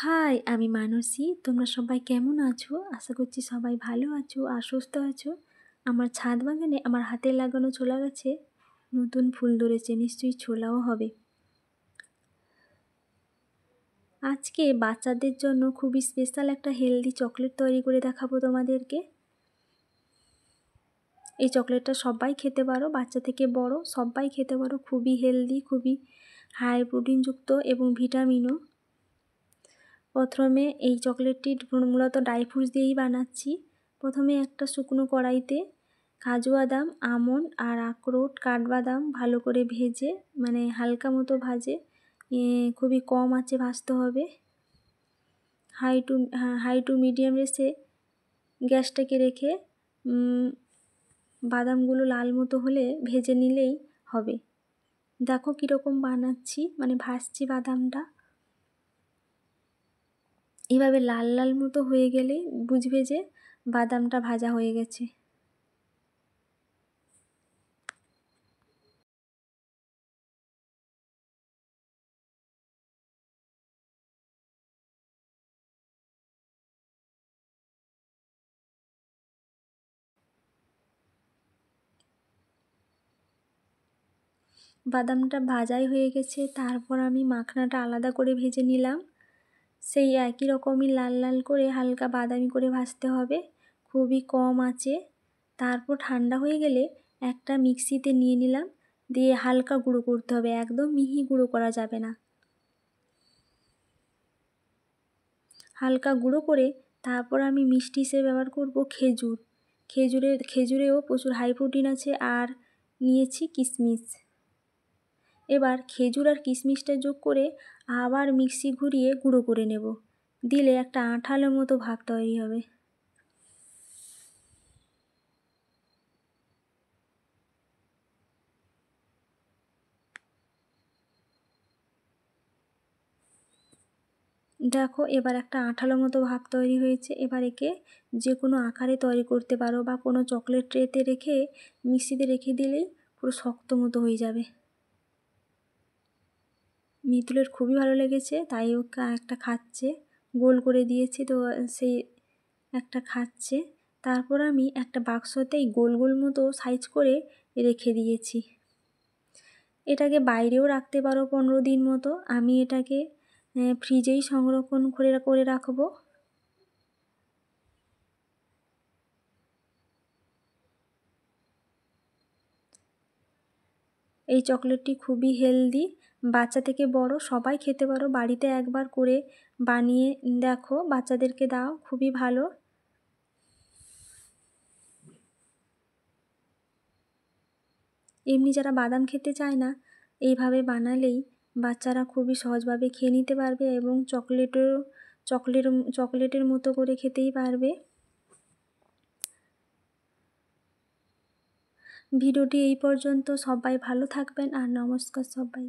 High, আমি মানসী। তোমরা সবাই কেমন আছো? আশা করছি সবাই ভালো আছো আর সুস্থ আছো। আমার ছাদ বাগানে আমার হাতে লাগানো ছোলা গাছে নতুন ফুল ধরেছে, নিশ্চয়ই ছোলাও হবে। আজকে বাচ্চাদের জন্য খুবই স্পেশাল একটা হেলদি চকলেট তৈরি করে দেখাবো তোমাদেরকে। এই চকলেটটা সবাই খেতে পারো, বাচ্চা থেকে বড় সবাই খেতে পারো। খুবই হেলদি, খুবই হাই প্রোটিনযুক্ত এবং ভিটামিনও। প্রথমে এই চকলেটটি মূলত ড্রাই ফ্রুটস দিয়েই বানাচ্ছি। প্রথমে একটা শুকনো কড়াইতে কাজু বাদাম, আমন্ড আর আখরোট, কাঠবাদাম ভালো করে ভেজে, মানে হালকা মতো ভাজে, খুবই কম আঁচে ভাজতে হবে। হাই টু মিডিয়াম রেসে গ্যাসটাকে রেখে বাদামগুলো লাল মতো হলে ভেজে নিলেই হবে। দেখো কীরকম বানাচ্ছি, মানে ভাজছি বাদামটা। এভাবে লাল লাল মতো হয়ে গেলেই বুঝবে যে বাদামটা ভাজা হয়ে গেছে। বাদামটা ভাজাই হয়ে গেছে, তারপর আমি মাখনাটা আলাদা করে ভেজে নিলাম। সেই একই রকমই লাল লাল করে হালকা বাদামি করে ভাজতে হবে, খুবই কম আঁচে। তারপর ঠান্ডা হয়ে গেলে একটা মিক্সিতে নিয়ে নিলাম, দিয়ে হালকা গুঁড়ো করতে হবে, একদম মিহি গুঁড়ো করা যাবে না। হালকা গুঁড়ো করে তারপর আমি মিষ্টি হিসেবে ব্যবহার করব খেজুর। খেজুরেও প্রচুর হাই প্রোটিন আছে। আর নিয়েছি কিশমিশ। এবার খেজুর আর কিশমিশটা যোগ করে আবার মিক্সি ঘুরিয়ে গুঁড়ো করে নেব, দিলে একটা আঠালো মতো ভাব তৈরি হবে। দেখো এবার একটা আঠালো মতো ভাব তৈরি হয়েছে। এবার একে যে কোনো আকারে তৈরি করতে পারো, বা কোনো চকলেট ট্রেতে রেখে মিক্সিতে রেখে দিলেই পুরো শক্ত মতো হয়ে যাবে। মিতুলের খুবই ভালো লেগেছে, তাই ওকে একটা খাচ্ছে, গোল করে দিয়েছি তো সেই একটা খাচ্ছে। তারপর আমি একটা বাক্সতেই গোল গোল মতো সাইজ করে রেখে দিয়েছি। এটাকে বাইরেও রাখতে পারো 15 দিন মতো। আমি এটাকে ফ্রিজেই সংরক্ষণ করে রাখবো। এই চকলেটটি খুবই হেলদি, বাচ্চা থেকে বড় সবাই খেতে পারো। বাড়িতে একবার করে বানিয়ে দেখো, বাচ্চাদেরকে দাও, খুবই ভালো। এমনি যারা বাদাম খেতে চায় না, এইভাবে বানালেই বাচ্চারা খুবই সহজভাবে খেয়ে নিতে পারবে এবং চকলেটের মতো করে খেতেই পারবে। ভিডিওটি এই পর্যন্ত। সবাই ভালো থাকবেন আর নমস্কার সবাই।